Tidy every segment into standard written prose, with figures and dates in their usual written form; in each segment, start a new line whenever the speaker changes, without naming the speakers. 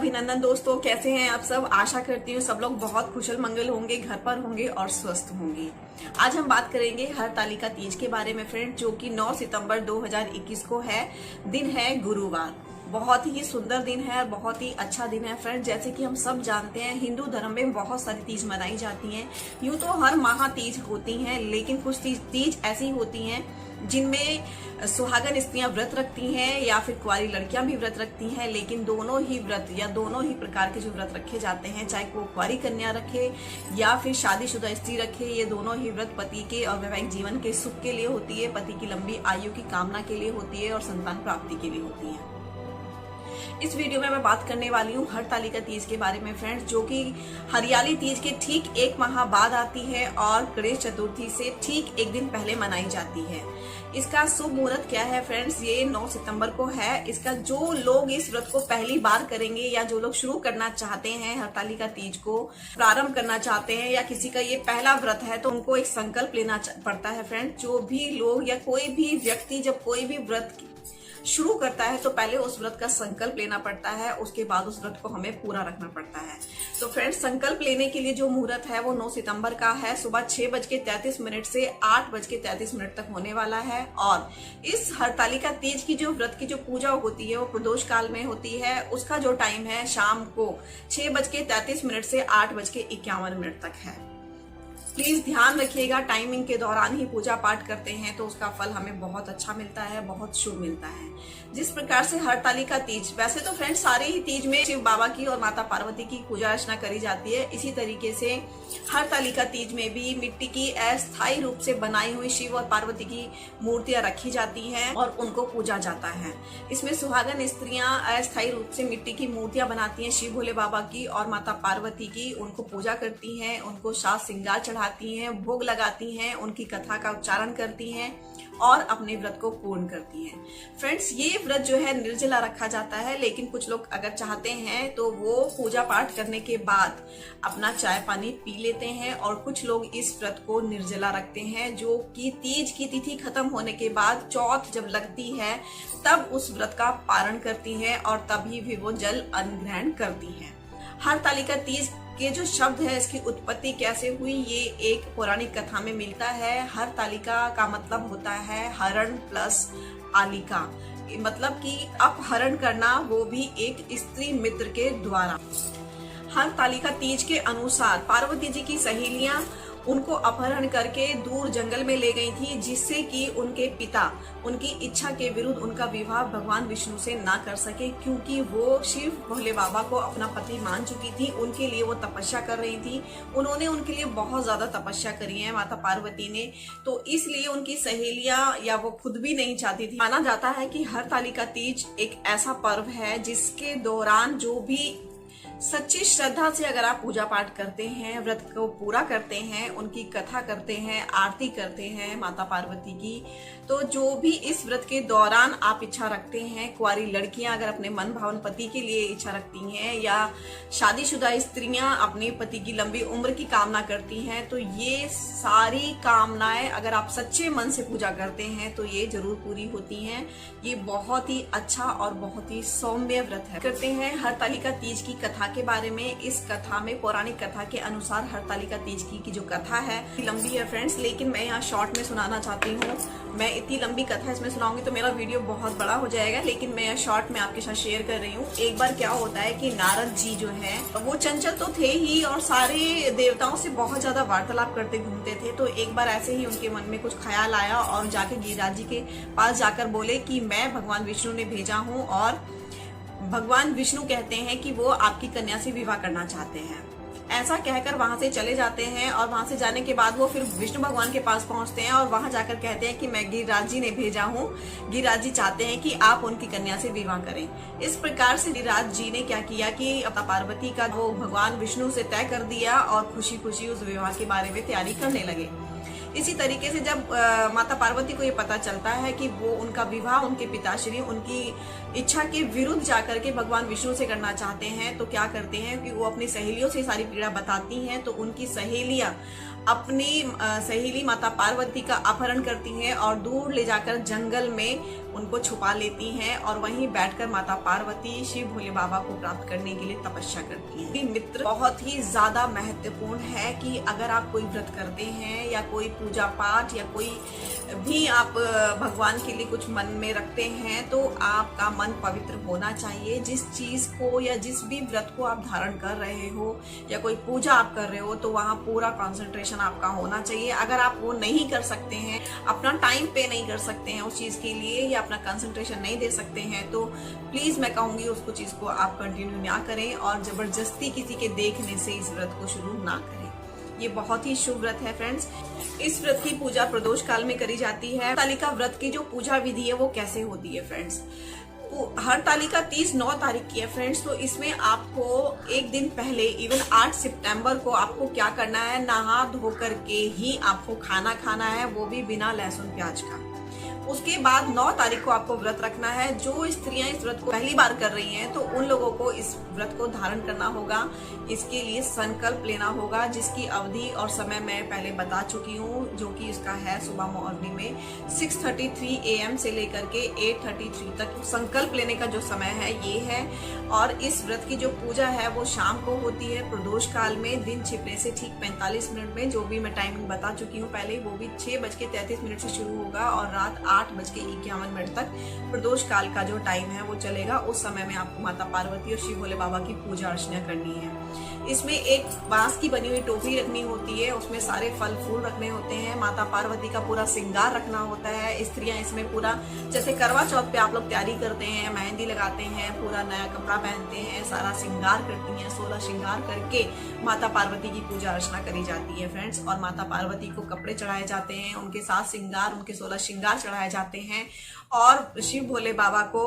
अभिनंदन दोस्तों, कैसे हैं आप सब। आशा करती हूँ सब लोग बहुत कुशल मंगल होंगे, घर पर होंगे और स्वस्थ होंगे। आज हम बात करेंगे हरतालिका तीज के बारे में फ्रेंड, जो कि 9 सितंबर 2021 को है। दिन है गुरुवार। बहुत ही सुंदर दिन है और बहुत ही अच्छा दिन है फ्रेंड। जैसे कि हम सब जानते हैं, हिंदू धर्म में बहुत सारी तीज मनाई जाती हैं। यूं तो हर माह तीज होती हैं, लेकिन कुछ तीज ऐसी होती हैं जिनमें सुहागन स्त्रियां व्रत रखती हैं या फिर कुंवारी लड़कियां भी व्रत रखती हैं। लेकिन दोनों ही व्रत या दोनों ही प्रकार के जो व्रत रखे जाते हैं, चाहे वो कुंवारी कन्या रखे या फिर शादीशुदा स्त्री रखे, ये दोनों ही व्रत पति के और वैवाहिक जीवन के सुख के लिए होती है, पति की लंबी आयु की कामना के लिए होती है और संतान प्राप्ति के लिए होती है। इस वीडियो में मैं बात करने वाली हूँ हरतालिका तीज के बारे में फ्रेंड्स, जो कि हरियाली तीज के ठीक एक माह बाद आती है और गणेश चतुर्थी से ठीक एक दिन पहले मनाई जाती है। इसका शुभ मुहूर्त क्या है फ्रेंड्स, ये 9 सितंबर को है। इसका जो लोग इस व्रत को पहली बार करेंगे या जो लोग शुरू करना चाहते हैं, हरतालिका तीज को प्रारंभ करना चाहते हैं या किसी का ये पहला व्रत है, तो उनको एक संकल्प लेना पड़ता है फ्रेंड। जो भी लोग या कोई भी व्यक्ति जब कोई भी व्रत शुरू करता है तो पहले उस व्रत का संकल्प लेना पड़ता है, उसके बाद उस व्रत को हमें पूरा रखना पड़ता है। तो फ्रेंड्स, संकल्प लेने के लिए जो मुहूर्त है वो 9 सितंबर का है। सुबह 6:33 से 8:33 तक होने वाला है। और इस हरतालिका तीज की जो व्रत की जो पूजा होती है वो प्रदोष काल में होती है। उसका जो टाइम है शाम को 6:33 से 8:51 तक है। प्लीज ध्यान रखिएगा, टाइमिंग के दौरान ही पूजा पाठ करते हैं तो उसका फल हमें बहुत अच्छा मिलता है, बहुत शुभ मिलता है। जिस प्रकार से हरतालिका तीज, वैसे तो फ्रेंड्स सारे ही तीज में शिव बाबा की और माता पार्वती की पूजा अर्चना करी जाती है, इसी तरीके से हरतालिका तीज में भी मिट्टी की अस्थायी रूप से बनाई हुई शिव और पार्वती की मूर्तियां रखी जाती हैं और उनको पूजा जाता है। इसमें सुहागन स्त्रियां अस्थायी रूप से मिट्टी की मूर्तियां बनाती हैं शिव भोले बाबा की और माता पार्वती की, उनको पूजा करती हैं, उनको साज श्रृंगार चढ़ाती हैं, भोग लगाती हैं, उनकी कथा का उच्चारण करती हैं और अपने व्रत को पूर्ण करती हैं। फ्रेंड्स, ये व्रत जो है निर्जला रखा जाता है, लेकिन कुछ लोग अगर चाहते हैं तो वो पूजा पाठ करने के बाद अपना चाय पानी पी लेते हैं। और कुछ लोग इस व्रत को निर्जला रखते हैं, जो कि तीज की तिथि खत्म होने के बाद चौथ जब लगती है तब उस व्रत का पारण करती हैं और तभी भी वो जल अन्न ग्रहण करती हैं। हरतालिका तीज के जो शब्द है, इसकी उत्पत्ति कैसे हुई, ये एक पौराणिक कथा में मिलता है। हरतालिका का मतलब होता है हरण प्लस आलिका, मतलब कि अपहरण करना, वो भी एक स्त्री मित्र के द्वारा। हरतालिका तीज के अनुसार पार्वती जी की सहेलियां उनको अपहरण करके दूर जंगल में ले गई थी, जिससे कि उनके पिता उनकी इच्छा के विरुद्ध उनका विवाह भगवान विष्णु से ना कर सके, क्योंकि वो शिव भोले बाबा को अपना पति मान चुकी थी। उनके लिए वो तपस्या कर रही थी, उन्होंने उनके लिए बहुत ज्यादा तपस्या करी है माता पार्वती ने, तो इसलिए उनकी सहेलियां या वो खुद भी नहीं चाहती थी। माना जाता है कि हरतालिका तीज एक ऐसा पर्व है जिसके दौरान जो भी सच्ची श्रद्धा से अगर आप पूजा पाठ करते हैं, व्रत को पूरा करते हैं, उनकी कथा करते हैं, आरती करते हैं माता पार्वती की, तो जो भी इस व्रत के दौरान आप इच्छा रखते हैं, कुंवारी लड़कियां अगर अपने मन भावन पति के लिए इच्छा रखती हैं या शादीशुदा स्त्रियां अपने पति की लंबी उम्र की कामना करती हैं, तो ये सारी कामनाएं अगर आप सच्चे मन से पूजा करते हैं तो ये जरूर पूरी होती हैं। ये बहुत ही अच्छा और बहुत ही सौम्य व्रत है। करते हैं हरतालिका तीज की कथा के बारे में। इस कथा में, पौराणिक कथा के अनुसार, हरतालिका तीज की जो कथा है लंबी है फ्रेंड्स, लेकिन मैं यहाँ शॉर्ट में सुनाना चाहती हूँ। मैं इतनी लंबी कथा इसमें सुनाऊंगी तो मेरा वीडियो बहुत बड़ा हो जाएगा, लेकिन मैं शॉर्ट में आपके साथ शेयर कर रही हूँ। एक बार क्या होता है कि नारद जी जो है वो चंचल तो थे ही और सारे देवताओं से बहुत ज्यादा वार्तालाप करते घूमते थे। तो एक बार ऐसे ही उनके मन में कुछ ख्याल आया और जाके गिरिराज जी के पास जाकर बोले कि मैं भगवान विष्णु ने भेजा हूँ और भगवान विष्णु कहते हैं कि वो आपकी कन्या से विवाह करना चाहते हैं। ऐसा कहकर वहां से चले जाते हैं और वहां से जाने के बाद वो फिर विष्णु भगवान के पास पहुंचते हैं और वहां जाकर कहते हैं कि मैं गिरिराज जी ने भेजा हूँ, गिरिराज जी चाहते हैं कि आप उनकी कन्या से विवाह करें। इस प्रकार से गिरिराज जी ने क्या किया कि अपना पार्वती का वो भगवान विष्णु से तय कर दिया और खुशी खुशी उस विवाह के बारे में तैयारी करने लगे। इसी तरीके से जब माता पार्वती को ये पता चलता है कि वो उनका विवाह उनके पिताश्री उनकी इच्छा के विरुद्ध जाकर के भगवान विष्णु से करना चाहते हैं, तो क्या करते हैं कि वो अपनी सहेलियों से सारी पीड़ा बताती हैं। तो उनकी सहेलियां अपनी सहेली माता पार्वती का अपहरण करती हैं और दूर ले जाकर जंगल में उनको छुपा लेती हैं और वहीं बैठकर माता पार्वती शिव भोले बाबा को प्राप्त करने के लिए तपस्या करती हैं। मित्र, बहुत ही ज्यादा महत्वपूर्ण है कि अगर आप कोई व्रत करते हैं या कोई पूजा पाठ या कोई भी आप भगवान के लिए कुछ मन में रखते हैं तो आपका मन पवित्र होना चाहिए। जिस चीज को या जिस भी व्रत को आप धारण कर रहे हो या कोई पूजा आप कर रहे हो तो वहाँ पूरा कंसंट्रेशन आपका होना चाहिए। अगर आप वो नहीं कर सकते हैं, अपना टाइम पे नहीं कर सकते हैं उस चीज के लिए या अपना कंसंट्रेशन नहीं दे सकते हैं तो प्लीज मैं कहूंगी उसको चीज को आप कंटिन्यू ना करें और जबरदस्ती किसी के देखने से इस व्रत को शुरू ना करें। ये बहुत ही शुभ व्रत है फ्रेंड्स। इस व्रत की पूजा प्रदोष काल में करी जाती है। हरतालिका व्रत की जो पूजा विधि है वो कैसे होती है फ्रेंड्स? हरतालिका तीज 9 तारीख की है फ्रेंड्स। तो इसमें आपको एक दिन पहले इवन 8 सितंबर को आपको क्या करना है, नहा धो करके ही आपको खाना खाना है, वो भी बिना लहसुन प्याज का। उसके बाद 9 तारीख को आपको व्रत रखना है। जो स्त्रियां इस व्रत को पहली बार कर रही हैं तो उन लोगों को इस व्रत को धारण करना होगा। इसके लिए संकल्प लेना होगा जिसकी अवधि और समय मैं पहले बता चुकी हूँ, जो कि इसका है सुबह मॉर्निंग में 6:33 AM से लेकर के 8:33 तक संकल्प लेने का जो समय है ये है। और इस व्रत की जो पूजा है वो शाम को होती है प्रदोष काल में, दिन छिपने से ठीक 45 मिनट में। जो भी मैं टाइमिंग बता चुकी हूँ पहले, वो भी 6:33 से शुरू होगा और रात 8:51 तक प्रदोष काल का जो टाइम है वो चलेगा। उस समय में आपको माता पार्वती और शिव भोले बाबा की पूजा अर्चना करनी है। इसमें एक बांस की बनी हुई टोकरी रखनी होती है, उसमें सारे फल फूल रखने होते हैं, माता पार्वती का पूरा श्रृंगार रखना होता है। स्त्रियां इसमें पूरा, जैसे करवा चौथ पे आप लोग तैयारी करते हैं, मेहंदी लगाते हैं, पूरा नया कपड़ा पहनते हैं, सारा श्रृंगार करती हैं, 16 श्रृंगार करके माता पार्वती की पूजा अर्चना करी जाती है फ्रेंड्स। और माता पार्वती को कपड़े चढ़ाए जाते हैं, उनके साथ श्रृंगार, उनके 16 श्रृंगार चढ़ाए जाते हैं और शिव भोले बाबा को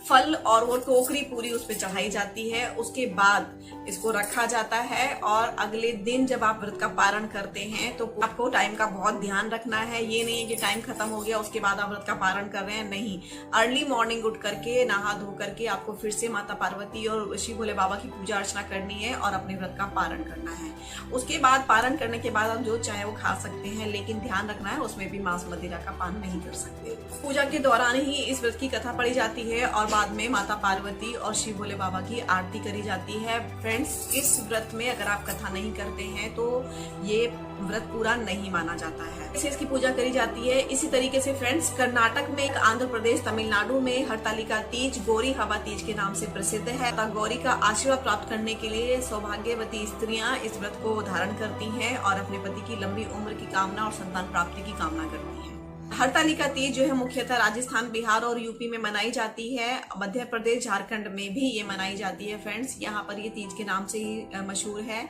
फल और वो टोकरी पूरी उस पे चढ़ाई जाती है। उसके बाद इसको रखा जाता है और अगले दिन जब आप व्रत का पारण करते हैं तो आपको टाइम का बहुत ध्यान रखना है। ये नहीं है कि टाइम खत्म हो गया उसके बाद आप व्रत का पारण कर रहे हैं, नहीं। अर्ली मॉर्निंग उठ करके नहा धो करके आपको फिर से माता पार्वती और शिव भोले बाबा की पूजा अर्चना करनी है और अपने व्रत का पारण करना है। उसके बाद पारण करने के बाद आप जो चाहे वो खा सकते हैं, लेकिन ध्यान रखना है उसमें भी मांस मदिरा का पान नहीं कर सकते। पूजा के दौरान ही इस व्रत की कथा पढ़ी जाती है और बाद में माता पार्वती और शिव भोले बाबा की आरती करी जाती है। फ्रेंड्स, इस व्रत में अगर आप कथा नहीं करते हैं तो ये व्रत पूरा नहीं माना जाता है। इसे इसकी पूजा करी जाती है। इसी तरीके से फ्रेंड्स, कर्नाटक में, आंध्र प्रदेश, तमिलनाडु में हरतालिका तीज गौरी हवा तीज के नाम से प्रसिद्ध है। गौरी का आशीर्वाद प्राप्त करने के लिए सौभाग्यवती स्त्रियां इस व्रत को धारण करती हैं और अपने पति की लंबी उम्र की कामना और संतान प्राप्ति की कामना करती हैं। हरतालिका तीज जो है मुख्यतः राजस्थान, बिहार और यूपी में मनाई जाती है। मध्य प्रदेश, झारखंड में भी ये मनाई जाती है फ्रेंड्स। यहाँ पर ये तीज के नाम से ही मशहूर है।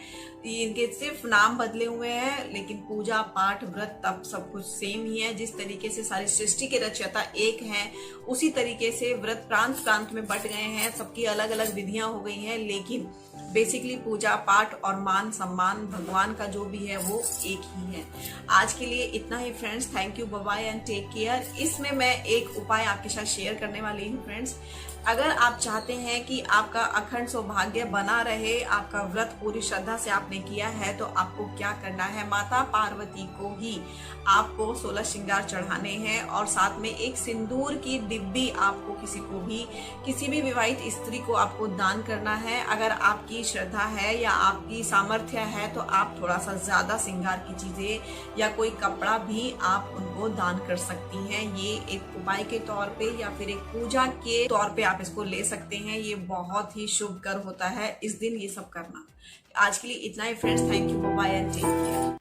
इनके सिर्फ नाम बदले हुए हैं, लेकिन पूजा पाठ व्रत तब सब कुछ सेम ही है। जिस तरीके से सारी सृष्टि के रचयिता एक हैं, उसी तरीके से व्रत प्रांत प्रांत में बट गए हैं, सबकी अलग अलग विधियां हो गई हैं, लेकिन बेसिकली पूजा पाठ और मान सम्मान भगवान का जो भी है वो एक ही है। आज के लिए इतना ही friends. Thank you, bye bye and take care. इसमें मैं एक उपाय आपके साथ शेयर करने वाली हूँ फ्रेंड्स। अगर आप चाहते हैं कि आपका अखंड सौभाग्य बना रहे, आपका व्रत पूरी श्रद्धा से आपने किया है, तो आपको क्या करना है, माता पार्वती को ही आपको 16 श्रृंगार चढ़ाने हैं और साथ में एक सिंदूर की डिब्बी आपको किसी भी विवाहित स्त्री को आपको दान करना है। अगर आपकी श्रद्धा है या आपकी सामर्थ्य है तो आप थोड़ा सा ज्यादा श्रृंगार की चीजें या कोई कपड़ा भी आप उनको दान कर सकती हैं। ये एक उपाय के तौर पे या फिर एक पूजा के तौर पे आप इसको ले सकते हैं। ये बहुत ही शुभ कर होता है इस दिन ये सब करना। आज के लिए इतना ही friends. Thank you, bye bye and take care.